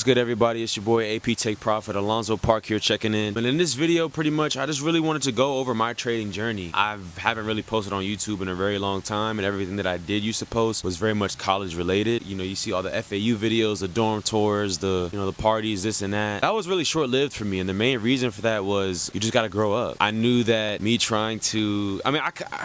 What's good, everybody? It's your boy AP Take Profit, Alonzo Park here checking in. But in this video, pretty much, I just really wanted to go over my trading journey. I haven't really posted on YouTube in a very long time, and everything that I did used to post was very much college related. You know, you see all the FAU videos, the dorm tours, the parties, this and that. That was really short-lived for me, and the main reason for that was you just got to grow up. I knew that me trying to,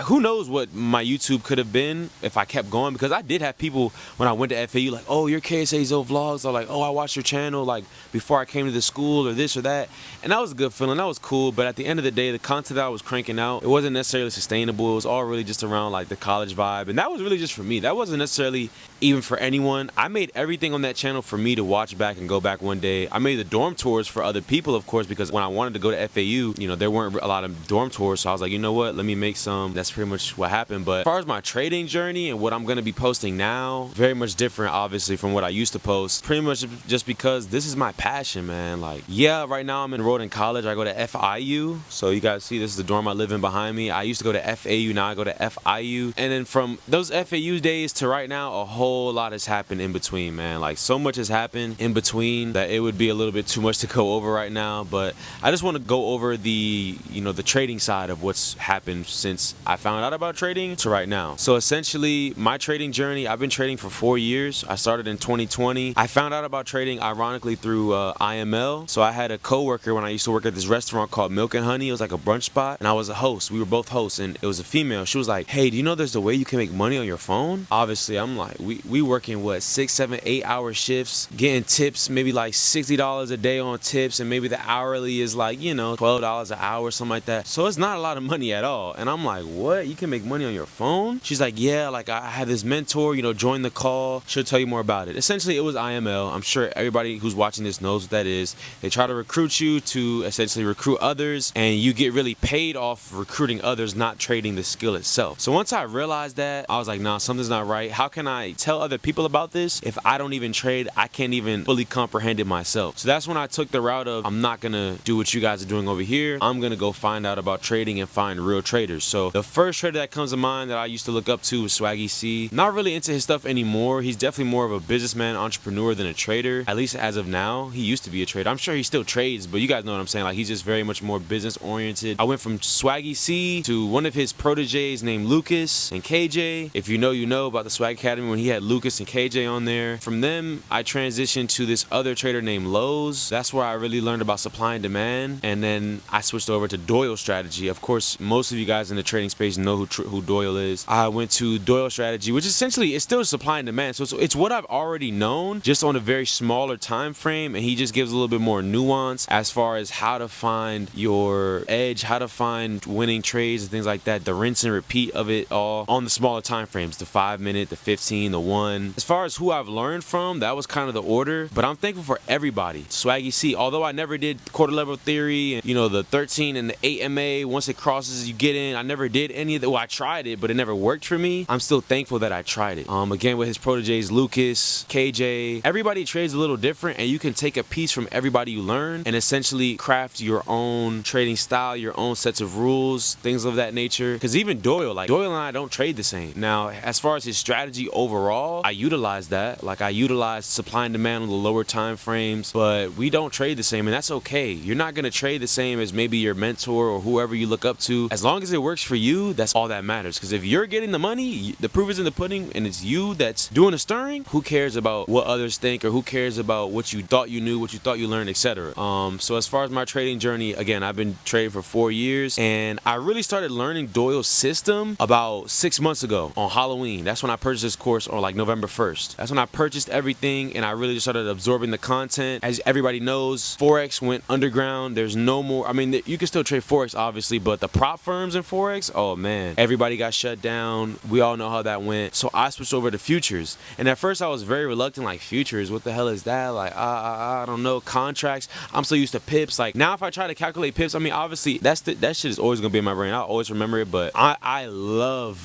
who knows what my YouTube could have been if I kept going, because I did have people when I went to FAU like, oh, your KSAZO vlogs, or like, oh, I watched your channel like before I came to the school or this or that, and that was a good feeling. That was cool, but at the end of the day, the content that I was cranking out, it wasn't necessarily sustainable. It was all really just around like the college vibe, and that was really just for me. That wasn't necessarily even for anyone. I made everything on that channel for me to watch back and go back one day. I made the dorm tours for other people, of course, because when I wanted to go to FAU, there weren't a lot of dorm tours, so I was like, you know what, let me make some. That's pretty much what happened. But as far as my trading journey and what I'm going to be posting now, very much different obviously from what I used to post, pretty much just because this is my passion, man. Like, yeah, right now I'm enrolled in college. I go to FIU, so you guys see this is the dorm I live in behind me. I used to go to FAU, now I go to FIU, and then from those FAU days to right now, a whole lot has happened in between, man. Like, so much has happened in between that it would be a little bit too much to go over right now, but I just want to go over the the trading side of what's happened since I found out about trading to right now. So essentially, my trading journey, I've been trading for 4 years. I started in 2020. I found out about trading ironically through IML. So I had a coworker when I used to work at this restaurant called Milk and Honey. It was like a brunch spot, and I was a host. We were both hosts, and it was a female. She was like, hey, do you know there's a way you can make money on your phone? Obviously, I'm like, we working what, 6, 7, 8-hour shifts, getting tips, maybe like $60 a day on tips, and maybe the hourly is like, $12 an hour, something like that. So it's not a lot of money at all. And I'm like, what? You can make money on your phone? She's like, yeah, like I had this mentor, join the call. She'll tell you more about it. Essentially, it was IML. I'm sure everybody who's watching this knows what that is. They try to recruit you to essentially recruit others, and you get really paid off recruiting others, not trading the skill itself. So once I realized that, I was like, nah, something's not right. How can I tell other people about this if I don't even trade? I can't even fully comprehend it myself. So that's when I took the route of, I'm not gonna do what you guys are doing over here. I'm gonna go find out about trading and find real traders. So the first trader that comes to mind that I used to look up to was Swaggy C. Not really into his stuff anymore. He's definitely more of a businessman, entrepreneur than a trader, at least as of now. He used to be a trader. I'm sure he still trades, but you guys know what I'm saying. Like, he's just very much more business oriented. I went from Swaggy C to one of his proteges named Lucas and KJ. If you know about the Swag Academy when he had Lucas and KJ on there. From them, I transitioned to this other trader named Lowe's. That's where I really learned about supply and demand. And then I switched over to Doyle strategy. Of course, most of you guys in the trading space know who Doyle is. I went to Doyle strategy, which essentially is still supply and demand. So it's what I've already known, just on a very smaller time frame, and he just gives a little bit more nuance as far as how to find your edge, how to find winning trades and things like that, the rinse and repeat of it all on the smaller time frames, the 5 minute, the 15, the 1. As far as who I've learned from, that was kind of the order, but I'm thankful for everybody. Swaggy C, although I never did quarter level theory and the 13 and the 8 MA, once it crosses you get in, I never did any of that. Well, I tried it, but it never worked for me. I'm still thankful that I tried it. Again, with his proteges, Lucas, KJ, everybody trades a little different, and you can take a piece from everybody you learn and essentially craft your own trading style, your own sets of rules, things of that nature. Because even Doyle and I don't trade the same. Now, as far as his strategy overall, I utilize that. Like, I utilize supply and demand on the lower time frames, but we don't trade the same, and that's okay. You're not going to trade the same as maybe your mentor or whoever you look up to. As long as it works for you, that's all that matters. Because if you're getting the money, the proof is in the pudding, and it's you that's doing the stirring, who cares about what others think, or who cares about what you thought you knew, what you thought you learned, etc. So as far as my trading journey, again, I've been trading for 4 years, and I really started learning Doyle's system about 6 months ago on Halloween. That's when I purchased this course on like November 1st. That's when I purchased everything, and I really just started absorbing the content. As everybody knows, forex went underground. There's no more, you can still trade forex obviously, but the prop firms in forex, oh man, everybody got shut down. We all know how that went. So I switched over to futures, and at first I was very reluctant. Like, futures, what the hell is that? Like, I don't know. Contracts, I'm so used to pips. Like, now if I try to calculate pips, obviously that shit is always gonna be in my brain. I'll always remember it, but I love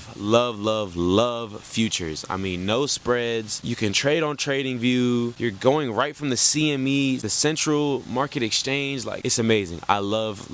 futures. No spreads. You can trade on TradingView. You're going right from the CME, the Central Market Exchange. Like, it's amazing. I love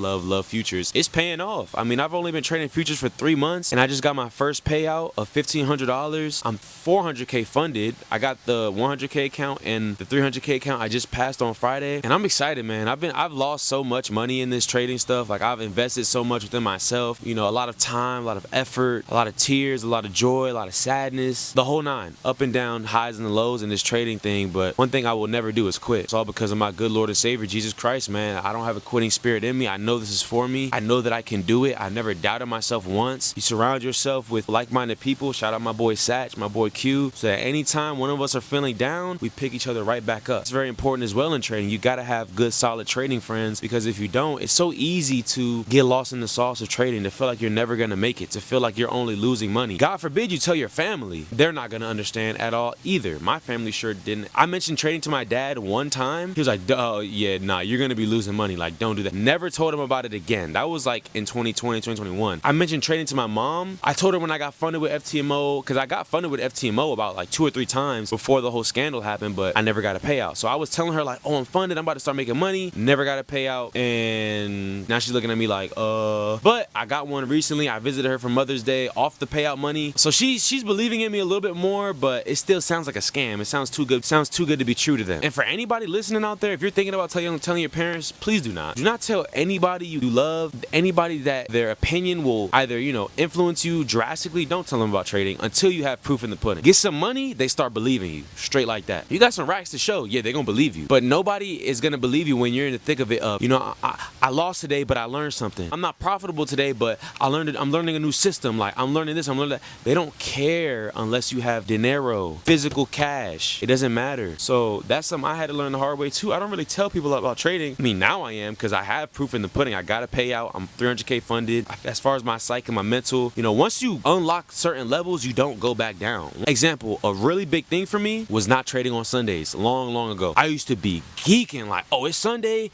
futures. It's paying off. I've only been trading futures for 3 months, and I just got my first payout of $1,500. I'm $400K funded. I got the $100K account and the $300 300K account I just passed on Friday, and I'm excited, man. I've lost so much money in this trading stuff. Like, I've invested so much within myself, you know, a lot of time, a lot of effort, a lot of tears, a lot of joy, a lot of sadness, the whole nine, up and down, highs and the lows in this trading thing. But one thing I will never do is quit. It's all because of my good Lord and Savior, Jesus Christ, man. I don't have a quitting spirit in me. I know this is for me. I know that I can do it. I never doubted myself once. You surround yourself with like-minded people. Shout out my boy Satch, my boy Q, so that anytime one of us are feeling down, we pick each other right back up. It's very important as well in trading. You gotta have good, solid trading friends, because if you don't, it's so easy to get lost in the sauce of trading, to feel like you're never gonna make it, to feel like you're only losing money. God forbid you tell your family. They're not gonna understand at all either. My family sure didn't. I mentioned trading to my dad one time. He was like, oh yeah, nah, you're gonna be losing money. Like, don't do that. Never told him about it again. That was like in 2020, 2021. I mentioned trading to my mom. I told her when I got funded with FTMO, because I got funded with FTMO about like 2 or 3 times before the whole scandal happened, but I never got a payout. So I was telling her like, oh, I'm funded, I'm about to start making money. Never got a payout, and now she's looking at me like, but I got one recently. I visited her for Mother's Day off the payout money. So she's believing in me a little bit more, but it still sounds like a scam. It sounds too good. Sounds too good to be true to them. And for anybody listening out there, if you're thinking about telling your parents, please do not. Do not tell anybody you love, anybody that their opinion will either, you know, influence you drastically. Don't tell them about trading until you have proof in the pudding. Get some money, they start believing you. Straight like that. You got some racks to show, yeah, they're gonna believe you. But nobody is gonna believe you when you're in the thick of it of, you know, I lost today, but I learned something. I'm not profitable today, but I'm learning a new system. Like, I'm learning this, I'm learning that. They don't care unless you have dinero, physical cash. It doesn't matter. So that's something I had to learn the hard way too. I don't really tell people about trading. I mean, now I am, because I have proof in the pudding. I got to pay out. I'm 300K funded. As far as my psyche and my mental, you know, once you unlock certain levels, you don't go back down. Example, a really big thing for me was not trading on Sundays long ago. I used to be geeking like, oh, it's Sunday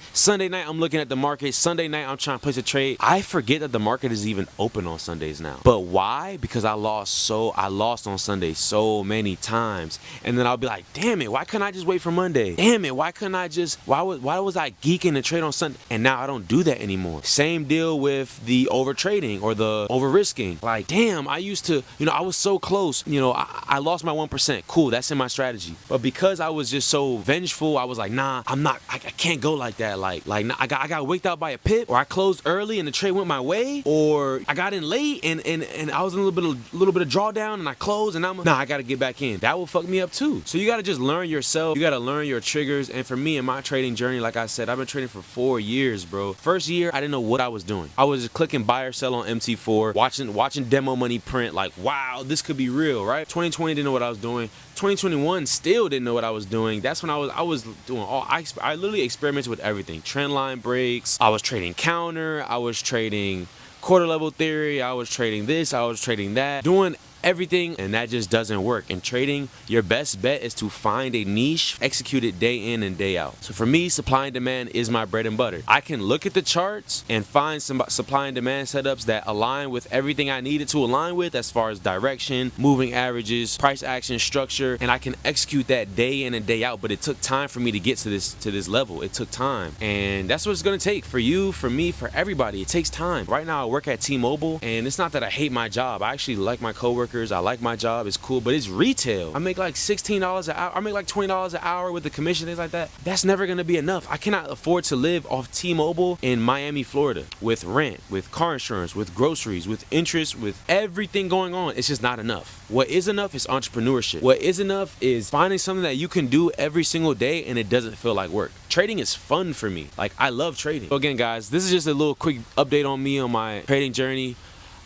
night, I'm looking at the market. Sunday night, I'm trying to place a trade. I forget that the market is even open on Sundays now. But why? Because I lost on Sunday so many times. And then I'll be like, damn it, why couldn't I just wait for Monday? Damn it, why was I geeking to trade on Sunday? And now I don't do that anymore. Same deal with the over trading or the over risking. Like, damn, I used to, you know, I was so close. You know, I lost my 1%. Cool, that's in my strategy. But because I was just so vengeful, I was like, nah, I can't go like that. Like nah, I got waked out by a pip, or I closed early and the trade went my way, or I got in late and I was in a little bit of drawdown and I closed, and I gotta get back in. That will fuck me up too. So you gotta just learn yourself. You gotta learn your triggers. And for me in my trading journey, like I said, I've been trading for 4 years, bro. First year, I didn't know what I was doing. I was just clicking buy or sell on MT4, watching demo money print, like, wow, this could be real, right? 2020 didn't know what I was doing. 2021 still didn't know what I was doing. That's when I was doing all, I literally experimented with everything. Trend line breaks, I was trading counter, I was trading quarter level theory, I was trading this, I was trading that, doing everything, and that just doesn't work. In trading, your best bet is to find a niche, execute it day in and day out. So for me, supply and demand is my bread and butter. I can look at the charts and find some supply and demand setups that align with everything I needed to align with as far as direction, moving averages, price action, structure, and I can execute that day in and day out. But it took time for me to get to this level. It took time, and that's what it's gonna take for you, for me, for everybody. It takes time. Right now I work at T-Mobile, and it's not that I hate my job. I actually like my coworkers. I like my job, it's cool, but it's retail. I make like $16 an hour, I make like $20 an hour with the commission, things like that. That's never gonna be enough. I cannot afford to live off T-Mobile in Miami, Florida, with rent, with car insurance, with groceries, with interest, with everything going on. It's just not enough. What is enough is entrepreneurship. What is enough is finding something that you can do every single day and it doesn't feel like work. Trading is fun for me. Like, I love trading. So again, guys, this is just a little quick update on me on my trading journey.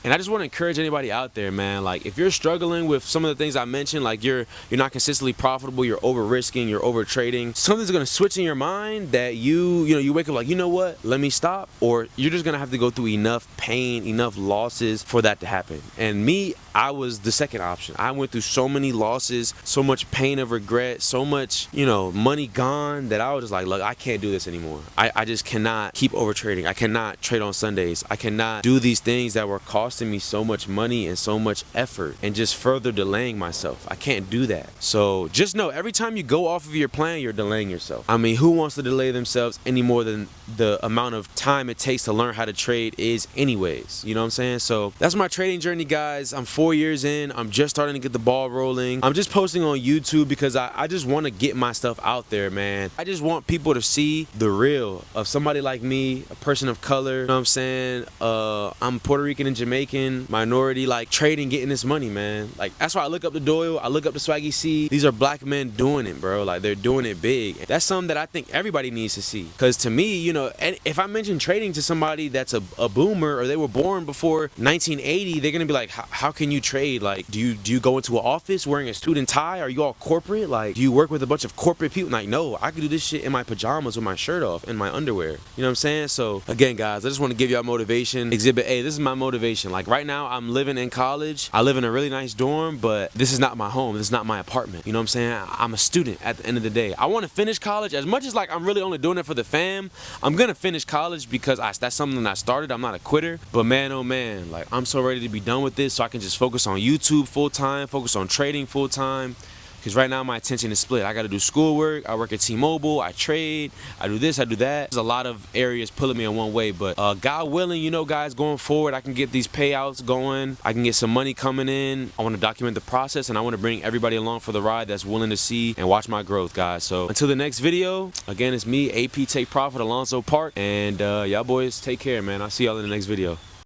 And I just want to encourage anybody out there, man. Like, if you're struggling with some of the things I mentioned, like you're not consistently profitable, you're over risking, you're over trading, something's gonna switch in your mind that you wake up like, you know what, let me stop. Or you're just gonna have to go through enough pain, enough losses for that to happen. And me, I was the second option. I went through so many losses, so much pain of regret, so much, money gone, that I was just like, look, I can't do this anymore. I just cannot keep over trading. I cannot trade on Sundays. I cannot do these things that were costing me so much money and so much effort and just further delaying myself. I can't do that. So just know, every time you go off of your plan, you're delaying yourself. I mean, who wants to delay themselves any more than the amount of time it takes to learn how to trade is anyways? You know what I'm saying? So that's my trading journey, guys. I'm 4 4 years in. I'm just starting to get the ball rolling. I'm just posting on YouTube because I just want to get my stuff out there, man. I just want people to see the real of somebody like me, a person of color. You know what I'm saying? I'm Puerto Rican and Jamaican, minority, like trading, getting this money, man. Like that's why I look up to Doyle. I look up to Swaggy C. These are black men doing it, bro. Like they're doing it big. That's something that I think everybody needs to see. Cause to me, you know, and if I mention trading to somebody that's a boomer or they were born before 1980, they're gonna be like, how can you trade? Like, do you go into an office wearing a suit and tie? Are you all corporate? Like, do you work with a bunch of corporate people? Like, no, I could do this shit in my pajamas with my shirt off and my underwear. You know what I'm saying? So again, guys, I just want to give y'all motivation. Exhibit A, this is my motivation. Like right now, I'm living in college. I live in a really nice dorm, but this is not my home. This is not my apartment. You know what I'm saying? I'm a student at the end of the day. I want to finish college. As much as like I'm really only doing it for the fam, I'm gonna finish college because that's something that I started. I'm not a quitter. But man, oh man, like I'm so ready to be done with this so I can just focus on YouTube full time, focus on trading full time. Because right now my attention is split. I got to do schoolwork, I work at T-Mobile, I trade, I do this, I do that. There's a lot of areas pulling me in one way, but God willing, you know, guys, going forward, I can get these payouts going. I can get some money coming in. I want to document the process, and I want to bring everybody along for the ride that's willing to see and watch my growth, guys. So until the next video, again, it's me, AP Take Profit, Alonzo Park, and y'all boys take care, man. I'll see y'all in the next video.